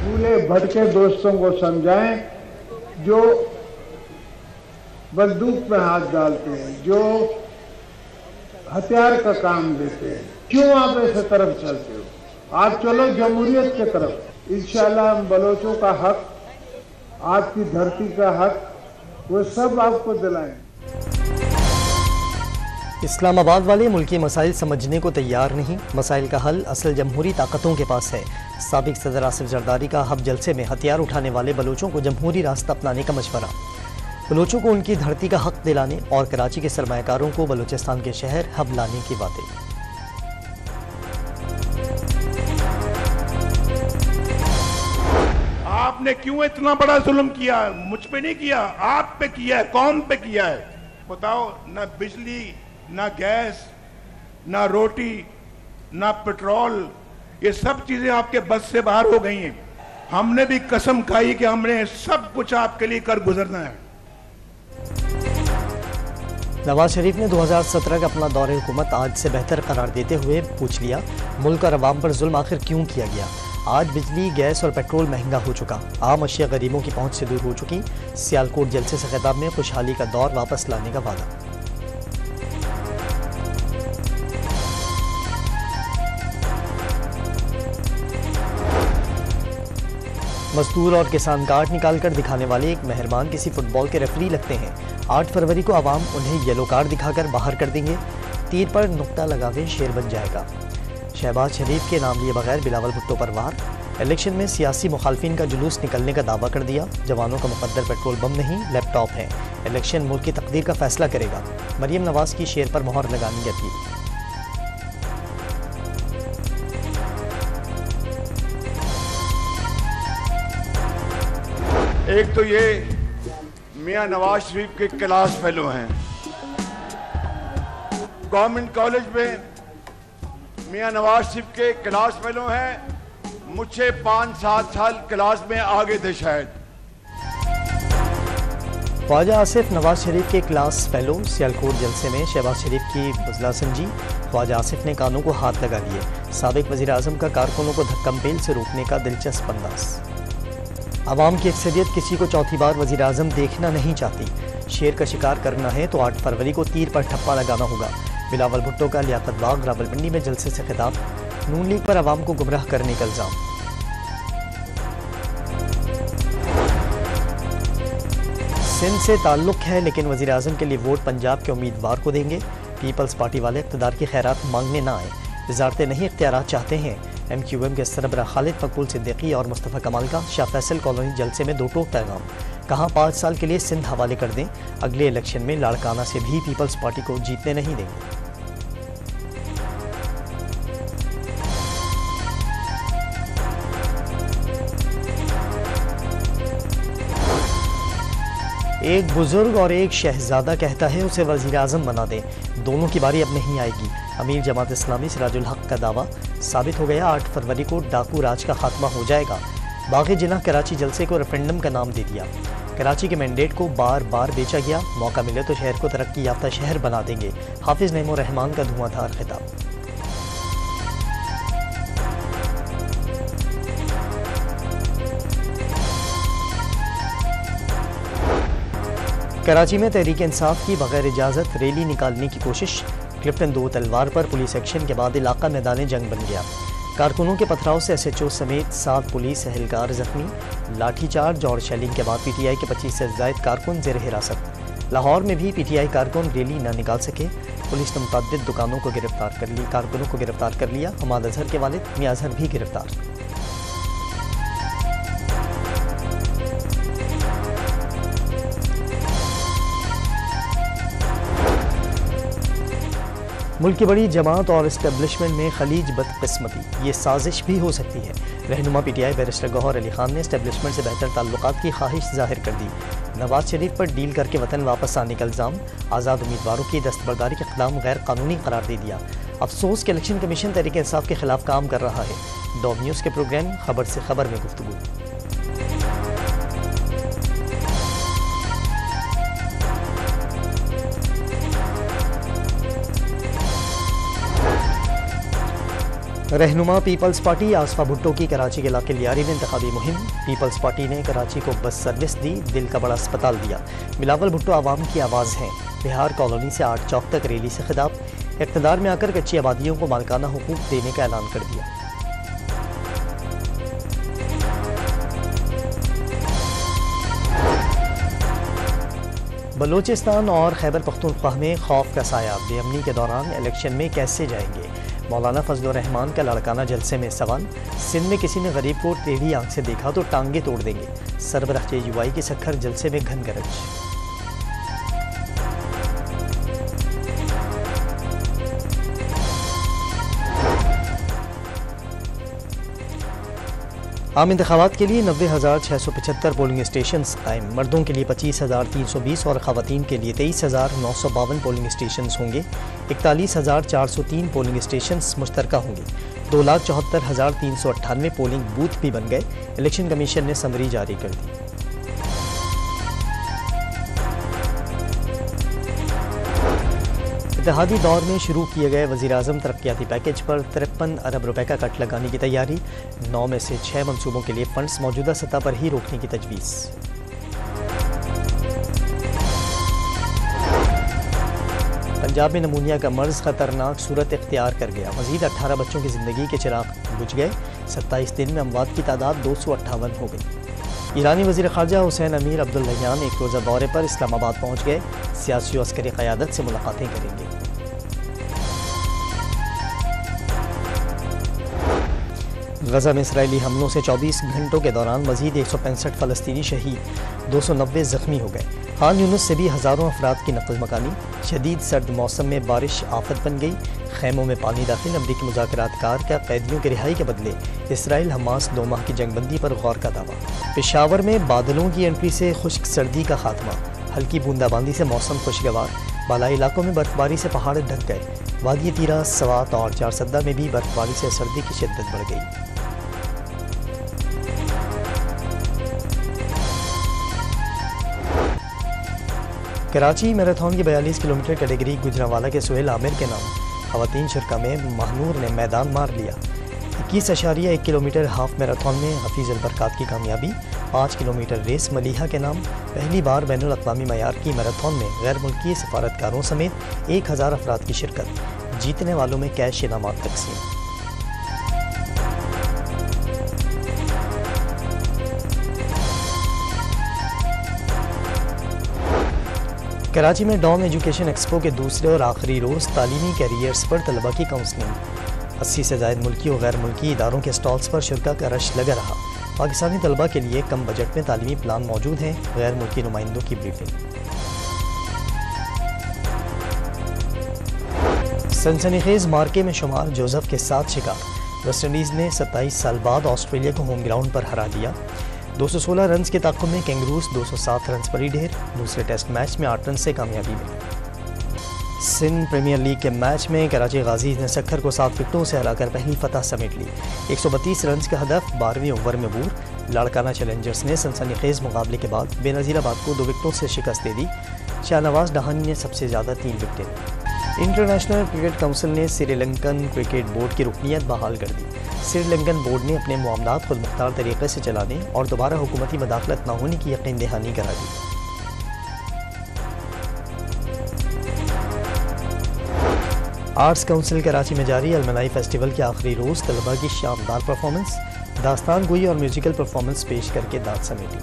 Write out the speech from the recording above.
भूले भटके दोस्तों को समझाएं, जो बंदूक पे हाथ डालते हैं, जो हथियार का काम देते हैं। क्यों आप ऐसे तरफ चलते हो? आप चलो जमहूरियत की तरफ। इंशाल्लाह हम बलोचों का हक, आपकी धरती का हक, वो सब आपको दिलाएं। इस्लामाबाद वाले मुल्की मसाइल समझने को तैयार नहीं। मसाइल का हल असल जमहूरी ताकतों के पास है। साबिक सदर आसिफ जरदारी का हब जलसे में हथियार उठाने वाले बलोचों को जमहूरी रास्ता अपनाने का मशवरा। बलोचों को उनकी धरती का हक दिलाने और कराची के सरमायाकारों को बलूचिस्तान के शहर हब लाने की बातें। आपने क्यों इतना बड़ा जुल्म किया? मुझ पे नहीं किया, आप पे किया है, कौम पे किया है। बताओ, ना बिजली, ना गैस, ना रोटी, ना पेट्रोल, ये सब चीजें आपके बस से बाहर हो गई हैं। हमने भी कसम खाई कि हमने सब कुछ आपके लिए कर गुजरना है। नवाज शरीफ ने 2017 का अपना दौरे हुकूमत आज से बेहतर करार देते हुए पूछ लिया, मुल्क और अवाम पर जुल्म आखिर क्यों किया गया? आज बिजली, गैस और पेट्रोल महंगा हो चुका, आम अशिया गरीबों की पहुंच से दूर हो चुकी। सियालकोट जलसे से खिताब में खुशहाली का दौर वापस लाने का वादा। मजदूर और किसान कार्ड निकाल कर दिखाने वाले एक मेहरबान किसी फुटबॉल के रेफरी लगते हैं। 8 फरवरी को आवाम उन्हें येलो कार्ड दिखाकर बाहर कर देंगे। तीर पर नुक्ता लगावे शेर बन जाएगा। शहबाज शरीफ के नाम लिए बगैर बिलावल भुट्टो पर वार। इलेक्शन में सियासी मुखालफिन का जुलूस निकलने का दावा कर दिया। जवानों का मुकद्दर पेट्रोल बम नहीं, लैपटॉप है। इलेक्शन मुल्क की तकदीर का फैसला करेगा। मरियम नवाज की शेर पर मोहर लगाने की अपील। एक तो ये मियां नवाज शरीफ के क्लास फेलो हैं। गवर्नमेंट कॉलेज में मियां नवाज शरीफ के क्लास फेलो हैं। मुझसे 5-7 साल क्लास में आगे थे शायद। ख्वाजा आसिफ नवाज शरीफ के क्लास फेलो। सियालकोट जलसे में शहबाज शरीफ की बुजला संजी। ख्वाजा आसिफ ने कानों को हाथ लगा लिए। साबिक वजीर आजम का कारकुनों को धक्कम-पेल से रोकने का दिलचस्प अंदाज। आवाम की अक्सरियत किसी को चौथी बार वजीर आजम देखना नहीं चाहती। शेर का शिकार करना है तो 8 फरवरी को तीर पर ठप्पा लगाना होगा। बिलावल भुट्टो का लियाकत बाग रावलपिंडी में जलसे से खिताब। नून लीग पर आवाम को गुमराह करने का इल्जाम। सिंध से ताल्लुक है लेकिन वजीर आजम के लिए वोट पंजाब के उम्मीदवार को देंगे। पीपल्स पार्टी वाले इक़्तिदार की खैरात मांगने ना आए, वजारतें नहीं इख्तियारात चाहते हैं। MQM के सरबराह खालिद मकबूल सिद्दीकी और मुस्तफ़ा कमाल का शाह फैसल कॉलोनी जलसे में दो टोक पैगाम। कहा 5 साल के लिए सिंध हवाले कर दें, अगले इलेक्शन में लाड़काना से भी पीपल्स पार्टी को जीतने नहीं देंगे। एक बुजुर्ग और एक शहजादा कहता है उसे वज़ीर आज़म बना दें, दोनों की बारी अब नहीं आएगी। अमीर जमात इस्लामी सिराजुल हक का दावा। साबित हो गया 8 फरवरी को डाकू राज का खात्मा हो जाएगा। बाग़े जिन्ना कराची जलसे को रेफरेंडम का नाम दे दिया। कराची के मैंडेट को बार बार बेचा गया। मौका मिले तो शहर को तरक्की याफ्ता शहर बना देंगे। हाफिज नईमुर रहमान का धुआंधार खिताब। कराची में तहरीक इंसाफ की बगैर इजाज़त रैली निकालने की कोशिश। क्लिफ्टन 2 तलवार पर पुलिस एक्शन के बाद इलाका मैदान जंग बन गया। कारकुनों के पथराव से SHO समेत 7 पुलिस एहलकार जख्मी। लाठीचार्ज और शेलिंग के बाद PTI के 25 से ज़ायद कारकुन ज़ेर हिरासत। लाहौर में भी PTI कारकुन रैली न निकाल सके। पुलिस ने मुतअद्दिद दुकानों को गिरफ्तार कर ली, कारकुनों को गिरफ्तार कर लिया। हमाद अजहर के वालिद मियां अजहर भी गिरफ्तार। मुल्क की बड़ी जमात और इस्टेब्लिशमेंट में खलीज बदकिस्मती, ये साजिश भी हो सकती है। रहनुमा PTI बैरिस्टर गौहर अली खान ने इस्टेब्लिशमेंट से बेहतर ताल्लुकात की ख्वाहिश जाहिर कर दी। नवाज शरीफ पर डील करके वतन वापस आने का इल्ज़ाम। आज़ाद उम्मीदवारों की दस्तबरदारी के इक़दाम गैर कानूनी करार दे दिया। अफसोस कि इलेक्शन कमीशन तहरीक इंसाफ के खिलाफ काम कर रहा है। डॉग न्यूज़ के प्रोग्राम खबर से खबर में गुफ्तगू। रहनुमा पीपल्स पार्टी आसफा भुट्टो की कराची के इलाके लियारी में इंतखाबी मुहिम। पीपल्स पार्टी ने कराची को बस सर्विस दी, दिल का बड़ा अस्पताल दिया। बिलावल भुट्टो आवाम की आवाज़ हैं। बिहार कॉलोनी से 8 चौक तक रैली से खिताब। इक़्तिदार में आकर कच्ची आबादियों को मालिकाना हुकूक देने का ऐलान कर दिया। बलूचिस्तान और खैबर पख्तूनख्वा में खौफ का साया। बेअमनी के दौरान इलेक्शन में कैसे जाएंगे? मौलाना फजलुर रहमान का लड़काना जलसे में सवाल। सिंध में किसी ने गरीब को टेढ़ी आंख से देखा तो टांगे तोड़ देंगे। सरबराह JUI की सखर जलसे में घन गरज। आम इंतखाबात के लिए 90,675 पोलिंग स्टेशन कायम। मर्दों के लिए 25,320 और ख़वातीन के लिए 23,952 पोलिंग स्टेशन होंगे। 41,403 पोलिंग स्टेशन मुश्तरका होंगे। 2,74,398 पोलिंग बूथ भी बन गए। इलेक्शन कमीशन ने समरी जारी कर दी। इत्तेहादी दौर में शुरू किए गए वज़ीर-ए-आज़म तरक्याती पैकेज पर 53 अरब रुपए का कट लगाने की तैयारी। 9 में से 6 मनसूबों के लिए फंड्स मौजूदा सतह पर ही रोकने की तजवीज़। पंजाब में नमूनिया का मर्ज खतरनाक सूरत इख्तियार कर गया। मजीद 18 बच्चों की जिंदगी के चिराग बुझ गए। 27 दिन में अमवात की तादाद 258 हो गई। ईरानी वज़ीर ख़ारजा हुसैन अमीर अब्दुल्लाहियान एक रोज़ा दौरे पर इस्लामाबाद पहुँच गए। सियासी और अस्करी क़यादत से मुलाकातें करेंगे। गज़ा में इसराइली हमलों से 24 घंटों के दौरान मज़ीद 165 फ़लस्तीनी शहीद, 290 ज़ख्मी हो गए। खान यूनुस से भी हज़ारों अफराद की नक़ल मकानी। शदीद सर्द मौसम में बारिश आफत बन गई। खैमों में पानी दाखिल। अमरीकी मुज़ाकरातकार का कैदियों की रिहाई के बदले इसराइल हमास 2 माह की जंगबंदी पर गौर का दावा। पेशावर में बादलों की एंट्री से खुश्क सर्दी का खात्मा। हल्की बूंदाबांदी से मौसम खुशगवार। बालाई इलाकों में बर्फबारी से पहाड़ ढक गए। वादी तीरा, सवात और चारसद्दा में भी बर्फबारी से सर्दी की शिद्दत बढ़ गई। कराची मैराथन की 42 किलोमीटर कैटेगरी गुजरांवाला के सुहेल आमिर के नाम। ख़वातीन शुरका में महानूर ने मैदान मार लिया। 21.1 किलोमीटर हाफ मैराथन में हफीज़ अल बरकात की कामयाबी। 5 किलोमीटर रेस मलिहा के नाम। पहली बार बैनुल अक़वामी मयार की मैराथन में गैर मुल्की सफारतकारों समेत 1000 अफराद की शिरकत। जीतने वालों में कैश इनामात तकसीम। कराची में डॉम एजुकेशन एक्सपो के दूसरे और आखिरी रोज़ तालीमी कैरियर्स पर तलबा की काउंसलिंग। 80 से ज़ायद मुल्की और गैर मुल्की इदारों के स्टॉल्स पर शुरा का रश लगा रहा। पाकिस्तानी तलबा के लिए कम बजट में तालीमी प्लान मौजूद हैं। गैर मुल्की नुमाइंदों की ब्रीफिंग। सनसनीखेज मार्के में शुमार जोसेफ के साथ शिकार। वेस्ट इंडीज़ ने 27 साल बाद ऑस्ट्रेलिया को होम ग्राउंड पर हरा दिया। 216 रन के ताक़ुब में कैंगरूज 207 रन पर ही ढेर। दूसरे टेस्ट मैच में 8 रन से कामयाबी मिली। सिंध प्रीमियर लीग के मैच में कराची गाजीज ने सखर को 7 विकेटों से हराकर पहली फतह समेट ली। 132 रन का हदफ 12वें ओवर में बूर। लाड़काना चैलेंजर्स ने सनसनीखेज मुकाबले के बाद बेनज़ीराबाद को 2 विकेटों से शिकस्त दे दी। शाहनवाज डहानी ने सबसे ज़्यादा 3 विकेटें। इंटरनेशनल क्रिकेट काउंसिल ने श्रीलंकन क्रिकेट बोर्ड की रुकनीत बहाल कर दी। श्रीलंकन बोर्ड ने अपने मामलात खुद मुख्तार तरीके से चलाने और दोबारा हुकूमती मदाखलत न होने की यकीन दहानी करा दी। आर्ट्स काउंसिल कराची में जारी अलमनाई फेस्टिवल के आखिरी रोज़ तलबा की शानदार परफॉर्मेंस। दास्तान गोई और म्यूजिकल परफॉर्मेंस पेश करके दाद समेटी।